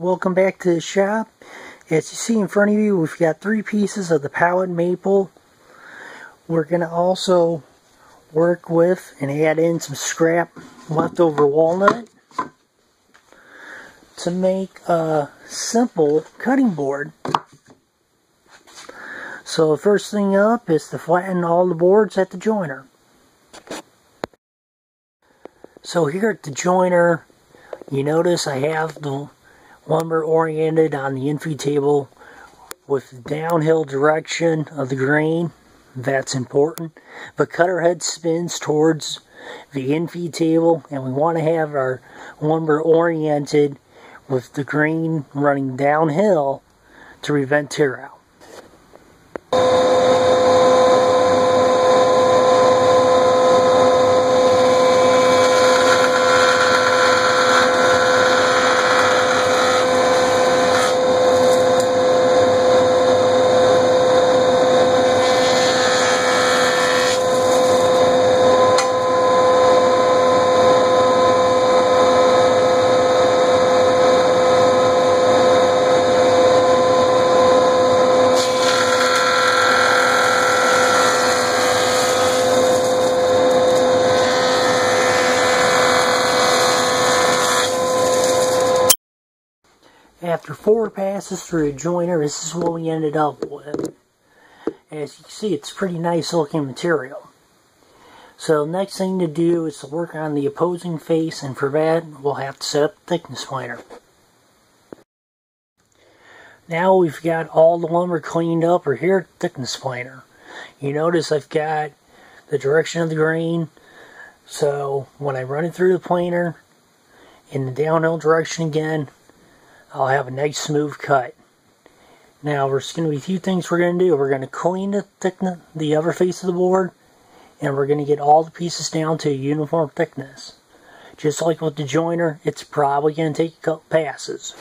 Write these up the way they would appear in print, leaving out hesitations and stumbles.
Welcome back to the shop. As you see in front of you, we've got 3 pieces of the pallet maple. We're going to also work with and add in some scrap leftover walnut to make a simple cutting board. So the first thing up is to flatten all the boards at the joiner. So here at the joiner, you notice I have the lumber oriented on the infeed table with the downhill direction of the grain. That's important. The cutter head spins towards the infeed table, and we want to have our lumber oriented with the grain running downhill to prevent tear out. After 4 passes through a joiner, this is what we ended up with. As you can see, it's pretty nice looking material. So the next thing to do is to work on the opposing face, and for that we'll have to set up the thickness planer. Now we've got all the lumber cleaned up. We're here at the thickness planer. You notice I've got the direction of the grain, so when I run it through the planer in the downhill direction again, I'll have a nice smooth cut. Now there's going to be a few things we're going to do. We're going to clean the other face of the board, and we're going to get all the pieces down to a uniform thickness. Just like with the joiner, it's probably going to take a couple passes.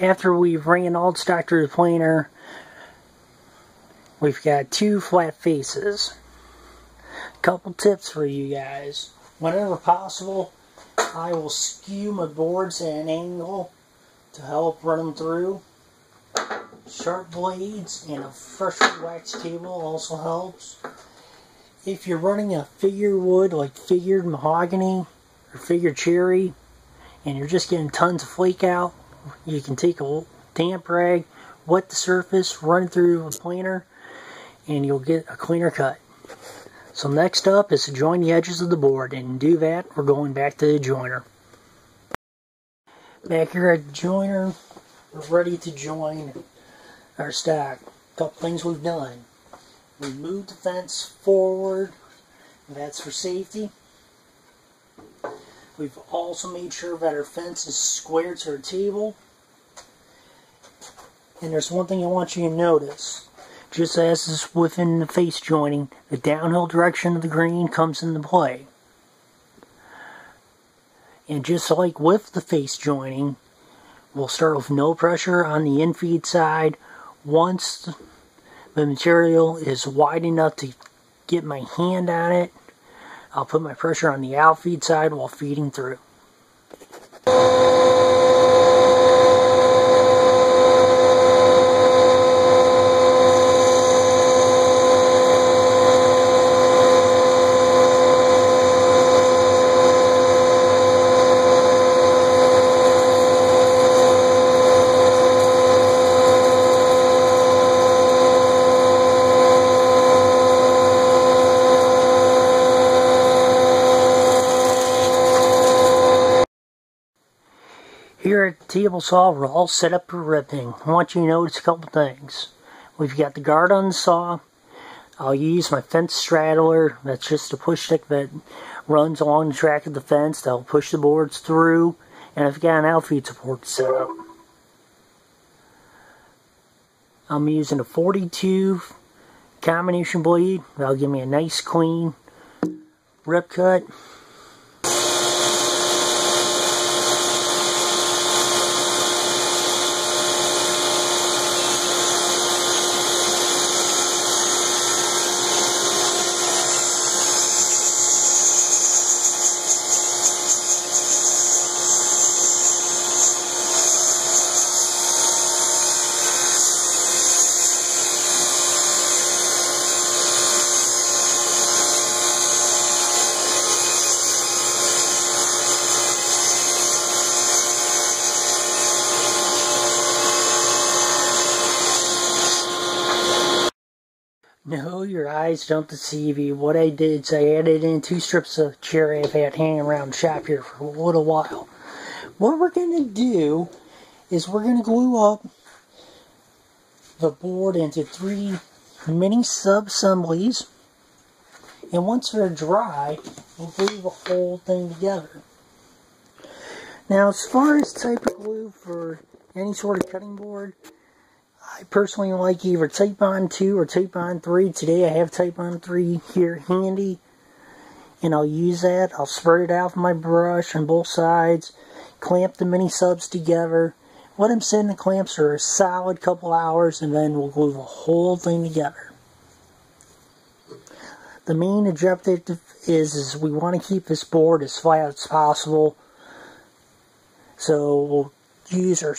After we've ran all the stock through the planer, we've got 2 flat faces. Couple tips for you guys. Whenever possible, I will skew my boards at an angle to help run them through. Sharp blades and a freshly waxed table also helps. If you're running a figure wood like figured mahogany or figured cherry, and you're just getting tons of flake out, you can take a damp rag, wet the surface, run it through a planer, and you'll get a cleaner cut. So next up is to join the edges of the board, and to do that, we're going back to the joiner. Back here at the joiner, we're ready to join our stock. A couple things we've done. We moved the fence forward, and that's for safety. We've also made sure that our fence is square to our table. And there's one thing I want you to notice. Just as is within the face joining, the downhill direction of the grain comes into play. And just like with the face joining, we'll start with no pressure on the infeed side. Once the material is wide enough to get my hand on it, I'll put my pressure on the outfeed side while feeding through. Here at the table saw, we're all set up for ripping. I want you to notice a couple things. We've got the guard on the saw. I'll use my fence straddler. That's just a push stick that runs along the track of the fence. That'll push the boards through. And I've got an outfeed support set up. I'm using a 42 combination blade. That'll give me a nice clean rip cut. No, your eyes don't deceive you. What I did is I added in 2 strips of cherry I've had hanging around the shop here for a little while. What we're going to do is we're going to glue up the board into 3 mini sub-assemblies. And once they're dry, we'll glue the whole thing together. Now, as far as type of glue for any sort of cutting board, I personally like either Titebond 2 or Titebond 3. Today I have Titebond 3 here handy, and I'll use that. I'll spread it out with my brush on both sides, clamp the mini subs together, let them sit in the clamps for a solid couple hours, and then we'll glue the whole thing together. The main objective is we want to keep this board as flat as possible, so we'll use our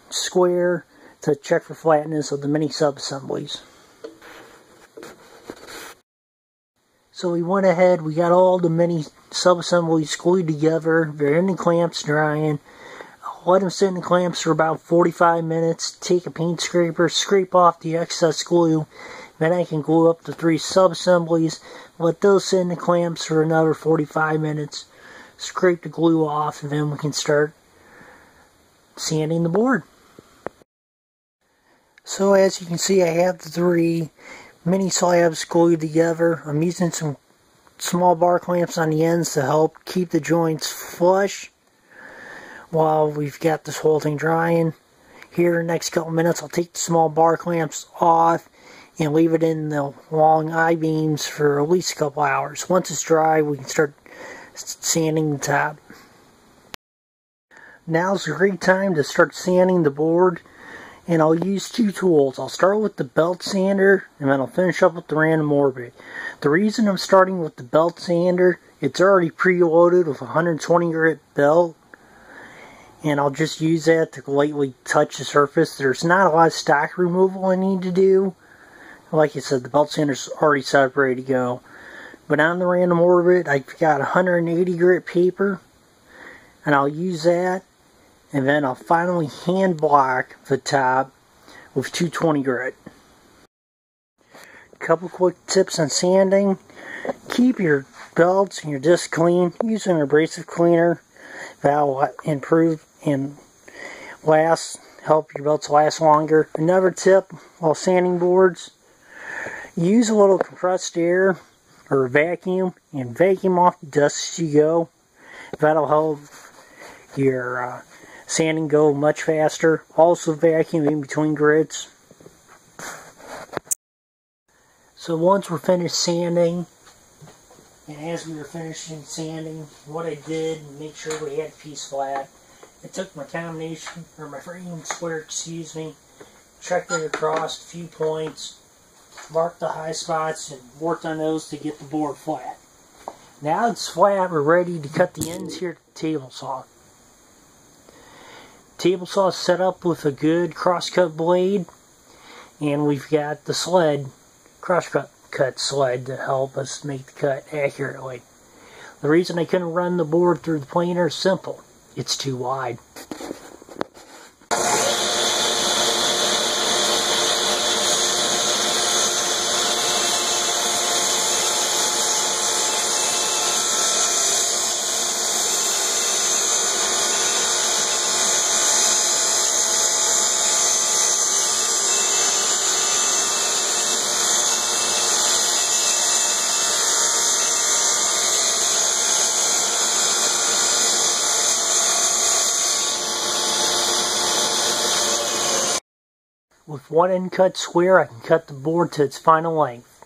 square to check for flatness of the mini sub-assemblies. So we went ahead, we got all the mini sub-assemblies glued together. They're in the clamps drying. I'll let them sit in the clamps for about 45 minutes. Take a paint scraper, scrape off the excess glue. Then I can glue up the 3 sub-assemblies. Let those sit in the clamps for another 45 minutes. Scrape the glue off, and then we can start sanding the board. So as you can see, I have the 3 mini slabs glued together. I'm using some small bar clamps on the ends to help keep the joints flush while we've got this whole thing drying. Here in the next couple minutes, I'll take the small bar clamps off and leave it in the long I-beams for at least a couple hours. Once it's dry, we can start sanding the top. Now's a great time to start sanding the board. And I'll use 2 tools. I'll start with the belt sander, and then I'll finish up with the random orbit. The reason I'm starting with the belt sander, it's already preloaded with a 120 grit belt, and I'll just use that to lightly touch the surface. There's not a lot of stock removal I need to do. Like I said, the belt sander's already set up, ready to go. But on the random orbit, I've got 180 grit paper, and I'll use that. And then I'll finally hand block the top with 220 grit. Couple quick tips on sanding. Keep your belts and your discs clean. Use an abrasive cleaner. That'll improve and help your belts last longer. Another tip while sanding boards, use a little compressed air or a vacuum and vacuum off the dust as you go. That'll help your sanding go much faster. Also vacuum in between grits. So once we're finished sanding, and as we were finishing sanding, what I did, make sure we had a piece flat, I took my combination, or my frame square, checked it across a few points, marked the high spots, and worked on those to get the board flat. Now it's flat, we're ready to cut the ends here to the table saw. Table saw set up with a good crosscut blade, and we've got the sled, crosscut sled, to help us make the cut accurately. The reason I couldn't run the board through the planer is simple. It's too wide. With one end cut square, I can cut the board to its final length.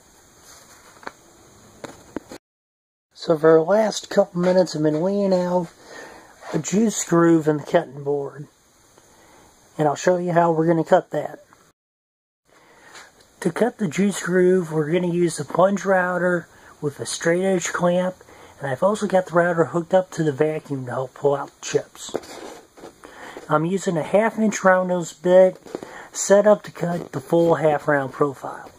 So for the last couple minutes I've been laying out a juice groove in the cutting board. And I'll show you how we're going to cut that. To cut the juice groove, we're going to use the plunge router with a straight edge clamp. And I've also got the router hooked up to the vacuum to help pull out the chips. I'm using a 1/2 inch round nose bit set up to cut the full half round profile.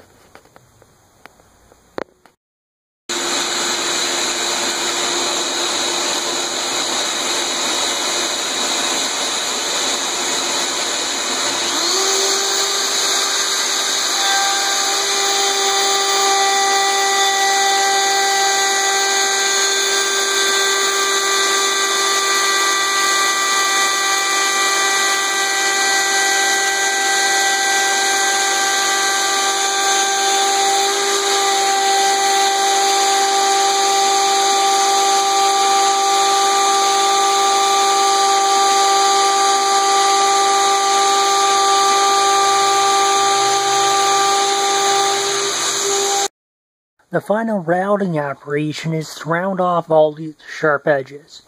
The final routing operation is to round off all the sharp edges.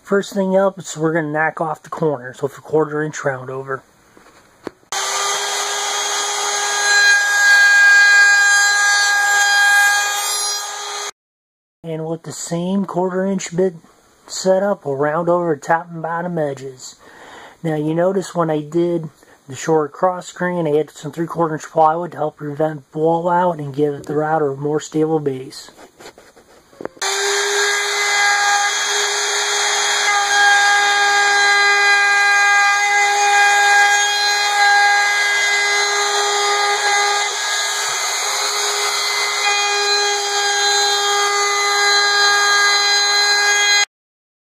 First thing up is we're going to knock off the corners with a 1/4 inch round over. And with the same 1/4 inch bit setup, we'll round over the top and bottom edges. Now you notice when I did the short cross grain, I added some 3/4 inch plywood to help prevent blowout and give the router a more stable base.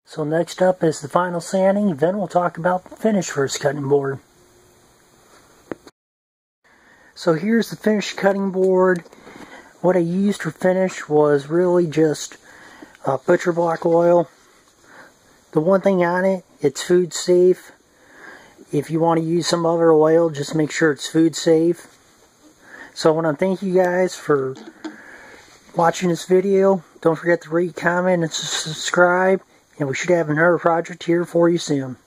So next up is the final sanding, then we'll talk about the finish for this cutting board. So here's the finished cutting board. What I used for finish was really just butcher block oil. The one thing on it, it's food safe. If you want to use some other oil, just make sure it's food safe. So I want to thank you guys for watching this video. Don't forget to rate, comment, and subscribe. And we should have another project here for you soon.